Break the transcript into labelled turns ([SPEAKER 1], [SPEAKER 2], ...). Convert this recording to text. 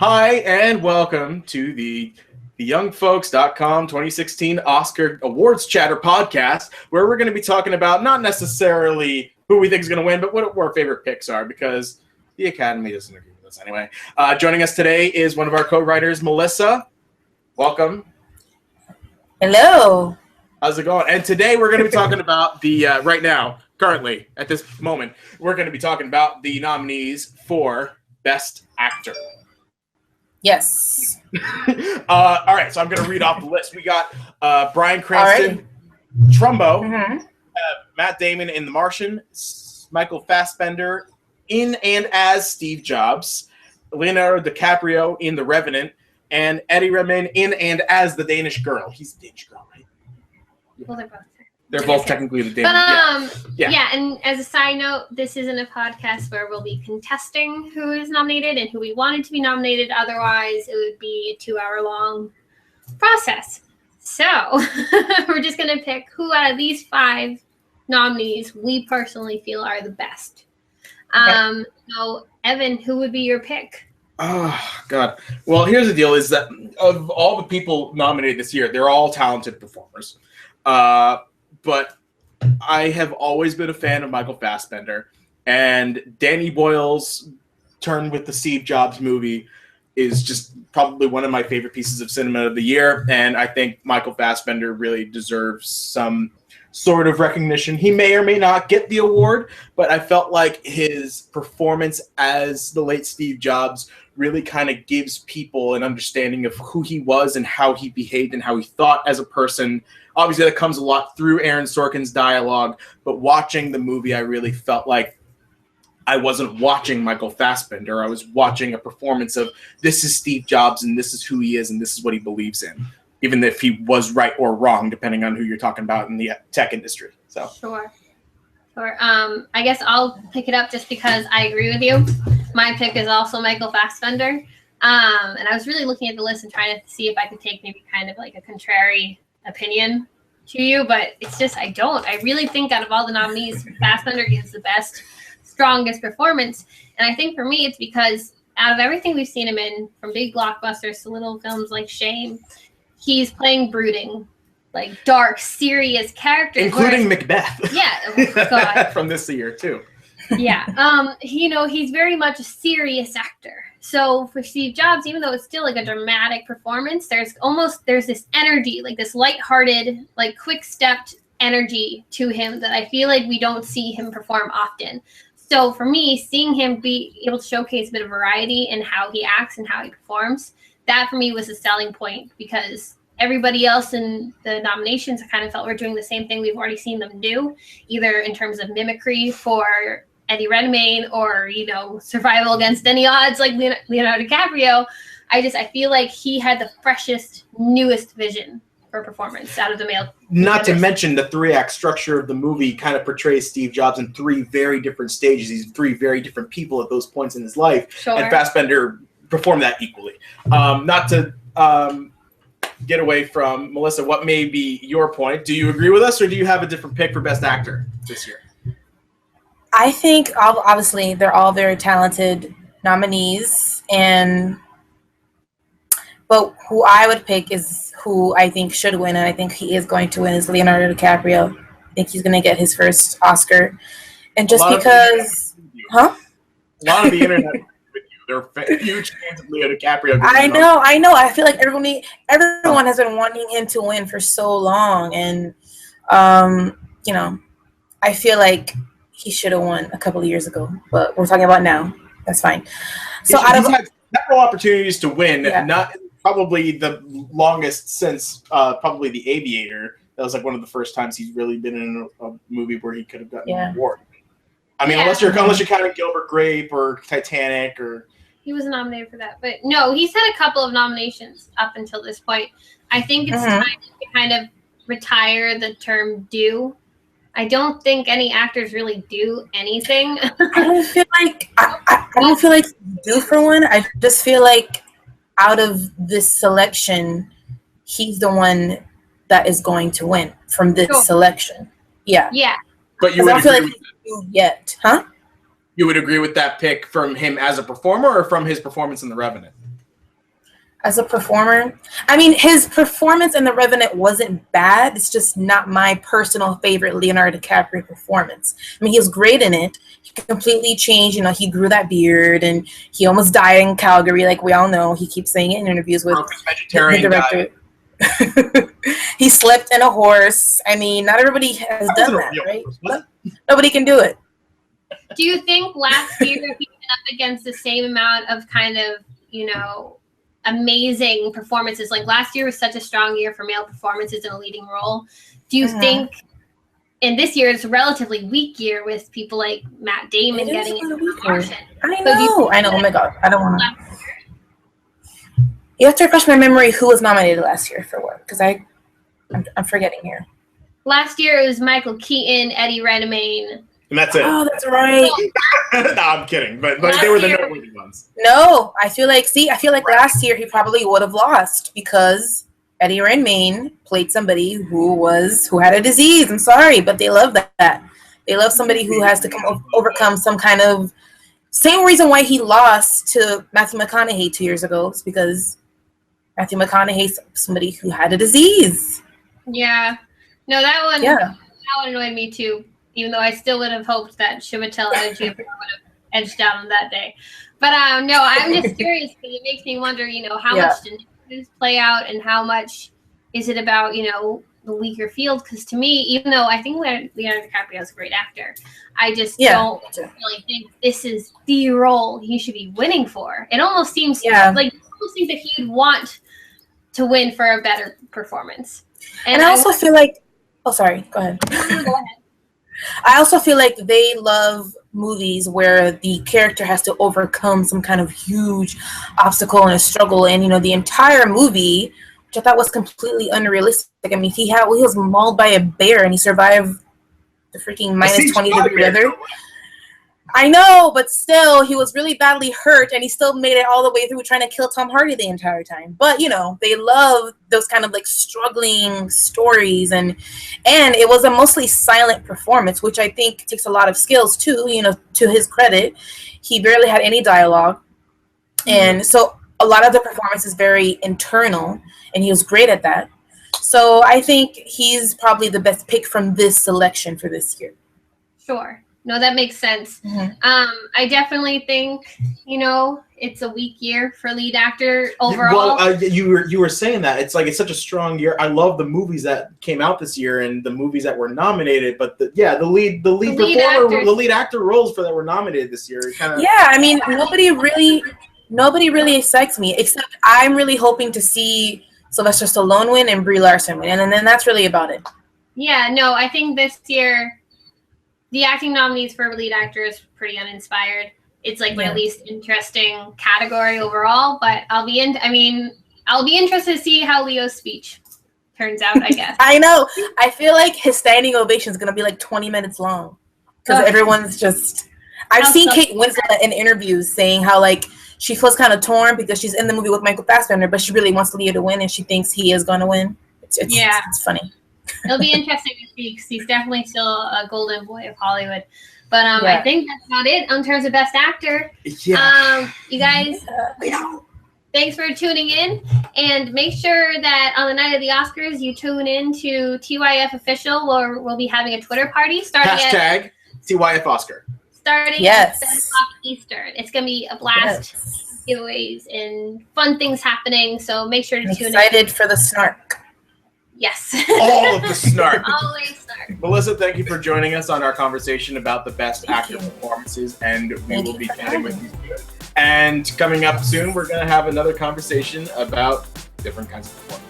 [SPEAKER 1] Hi, and welcome to the YoungFolks.com 2016 Oscar Awards Chatter podcast, where we're going to be talking about not necessarily who we think is going to win, but what our favorite picks are, because the Academy doesn't agree with us anyway. Joining us today is one of our co-writers, Melissa. Welcome.
[SPEAKER 2] Hello.
[SPEAKER 1] How's it going? And today we're going to be talking about the, right now, currently, at this moment, we're going to be talking about the nominees for Best Actor.
[SPEAKER 2] Yes.
[SPEAKER 1] All right, so I'm going to read off the list. We got Bryan Cranston, Trumbo, Matt Damon in The Martian, Michael Fassbender in and as Steve Jobs, Leonardo DiCaprio in The Revenant, and Redmayne in and as the Danish girl. He's the Danish girl, right?
[SPEAKER 3] Well,
[SPEAKER 1] they're both technically the Danish.
[SPEAKER 3] But yeah, and as a side note, this isn't a podcast where we'll be contesting who is nominated and who we wanted to be nominated. Otherwise, it would be a 2-hour-long process. So we're just going to pick who out of these 5 nominees we personally feel are the best. Okay. So, Evan, who would be your pick?
[SPEAKER 1] Oh, God. Well, here's the deal, is that of all the people nominated this year, they're all talented performers. But I have always been a fan of Michael Fassbender, and Danny Boyle's turn with the Steve Jobs movie is just probably one of my favorite pieces of cinema of the year, and I think Michael Fassbender really deserves some sort of recognition. He may or may not get the award, but I felt like his performance as the late Steve Jobs really kind of gives people an understanding of who he was and how he behaved and how he thought as a person. Obviously, that comes a lot through Aaron Sorkin's dialogue, but watching the movie, I really felt like I wasn't watching Michael Fassbender. I was watching a performance of this is Steve Jobs and this is who he is and this is what he believes in, even if he was right or wrong, depending on who you're talking about in the tech industry. So
[SPEAKER 3] Sure. I guess I'll pick it up just because I agree with you. My pick is also Michael Fassbender. And I was really looking at the list and trying to see if I could take maybe kind of like a contrary opinion to you, but it's just I don't. I really think out of all the nominees, Fassbender gives the best, strongest performance. And I think for me, it's because out of everything we've seen him in, from big blockbusters to little films like Shame, he's playing brooding, like dark, serious characters.
[SPEAKER 1] including Macbeth.
[SPEAKER 3] Yeah. Oh, God.
[SPEAKER 1] From this year, too.
[SPEAKER 3] Yeah. He's very much a serious actor. So for Steve Jobs, even though it's still like a dramatic performance, there's this energy, like this lighthearted, like quick-stepped energy to him that I feel like we don't see him perform often. So for me, seeing him be able to showcase a bit of variety in how he acts and how he performs, that for me was a selling point, because everybody else in the nominations I kind of felt were doing the same thing we've already seen them do, either in terms of mimicry for Redmayne or, survival against any odds like Leonardo DiCaprio. I feel like he had the freshest, newest vision for performance out of the male.
[SPEAKER 1] Not to mention the 3-act structure of the movie kind of portrays Steve Jobs in 3 very different stages. He's 3 very different people at those points in his life.
[SPEAKER 3] Sure.
[SPEAKER 1] And Fassbender performed that equally. Not to get away from Melissa, what may be your point? Do you agree with us, or do you have a different pick for Best Actor this year?
[SPEAKER 2] I think obviously they're all very talented nominees, but who I would pick is who I think should win, and I think he is going to win, is Leonardo DiCaprio. I think he's going to get his first Oscar, and just because,
[SPEAKER 1] A lot of the internet with you. They're huge fans of Leo DiCaprio.
[SPEAKER 2] I know. I feel like everyone has been wanting him to win for so long, and I feel like he should have won a couple of years ago, but we're talking about now. That's fine. So
[SPEAKER 1] he's had several opportunities to win, not probably the longest since probably The Aviator. That was like one of the first times he's really been in a movie where he could have gotten an award. I mean, unless you're counting Gilbert Grape or Titanic, or
[SPEAKER 3] he was nominated for that, but no, he's had a couple of nominations up until this point. I think it's time to kind of retire the term "do." I don't think any actors really do anything.
[SPEAKER 2] I don't feel like I don't feel like due for one. I just feel like out of this selection, he's the one that is going to win from this selection. Yeah.
[SPEAKER 3] Yeah.
[SPEAKER 1] But you would agree with
[SPEAKER 2] yet, huh?
[SPEAKER 1] You would agree with that pick from him as a performer, or from his performance in The Revenant?
[SPEAKER 2] As a performer, I mean, his performance in The Revenant wasn't bad. It's just not my personal favorite Leonardo DiCaprio performance. I mean, he was great in it. He completely changed. You know, he grew that beard, and he almost died in Calgary, like we all know. He keeps saying it in interviews with the director. He slept in a horse. I mean, not everybody has done that, right? Nobody can do it.
[SPEAKER 3] Do you think last year he went up against the same amount of kind of, you know, amazing performances? Like last year was such a strong year for male performances in a leading role. Do you think in this year it's a relatively weak year with people like Matt Damon getting into Martian?
[SPEAKER 2] I know. Oh my God. I don't want to. You have to refresh my memory who was nominated last year for what? Because I'm forgetting here.
[SPEAKER 3] Last year it was Michael Keaton, Eddie Redmayne.
[SPEAKER 1] And that's it.
[SPEAKER 2] Oh, that's right.
[SPEAKER 1] No, I'm kidding. But they were the noteworthy ones.
[SPEAKER 2] No, I feel like last year he probably would have lost because Eddie Redmayne played somebody who had a disease. I'm sorry, but they love that. They love somebody who has to overcome some kind of same reason why he lost to Matthew McConaughey 2 years ago is because Matthew McConaughey's somebody who had a disease.
[SPEAKER 3] Yeah. No, that one annoyed me too. Even though I still would have hoped that Chiwetel Ejiofor would have edged out on that day. But no, I'm just curious because it makes me wonder, you know, how much did this play out and how much is it about, you know, the weaker field? Because to me, even though I think Leonardo DiCaprio is a great actor, I just don't really think this is the role he should be winning for. It almost seems like that he'd want to win for a better performance. And
[SPEAKER 2] I also feel like, sorry, go ahead.
[SPEAKER 3] Go ahead.
[SPEAKER 2] I also feel like they love movies where the character has to overcome some kind of huge obstacle and a struggle. And, you know, the entire movie, which I thought was completely unrealistic. I mean, he was mauled by a bear and he survived the freaking minus 20 degree weather. I know, but still, he was really badly hurt, and he still made it all the way through trying to kill Tom Hardy the entire time. But, you know, they love those kind of, like, struggling stories, and it was a mostly silent performance, which I think takes a lot of skills, too, you know, to his credit. He barely had any dialogue, and so a lot of the performance is very internal, and he was great at that. So I think he's probably the best pick from this selection for this year.
[SPEAKER 3] Sure. No, that makes sense. I definitely think, you know, it's a weak year for lead actor overall.
[SPEAKER 1] Well, you were saying that it's such a strong year. I love the movies that came out this year and the movies that were nominated, but the lead actor roles that were nominated this year.
[SPEAKER 2] I mean, nobody really excites me, except I'm really hoping to see Sylvester Stallone win and Brie Larson win, and then that's really about it.
[SPEAKER 3] Yeah, no, I think this year the acting nominees for lead actor is pretty uninspired. It's like my least interesting category overall, but I'll be interested to see how Leo's speech turns out, I guess.
[SPEAKER 2] I know. I feel like his standing ovation is going to be like 20 minutes long because everyone's just... I've seen Kate Winslet in interviews saying how, like, she feels kind of torn because she's in the movie with Michael Fassbender, but she really wants Leo to win and she thinks he is going to win. It's funny.
[SPEAKER 3] It'll be interesting to see because he's definitely still a golden boy of Hollywood. But I think that's about it in terms of Best Actor. Yeah. You guys, thanks for tuning in. And make sure that on the night of the Oscars, you tune in to TYF Official, where we'll be having a Twitter party starting
[SPEAKER 1] at TYF Oscar.
[SPEAKER 3] Starting at 7 o'clock Eastern. It's going to be a blast. Giveaways and fun things happening. So make sure to tune in.
[SPEAKER 2] Excited for the snark.
[SPEAKER 3] Yes.
[SPEAKER 1] All of the snark.
[SPEAKER 3] Always snark.
[SPEAKER 1] Melissa, thank you for joining us on our conversation about the Best Actor performances, and we will be chatting with you. And coming up soon, we're going to have another conversation about different kinds of performances.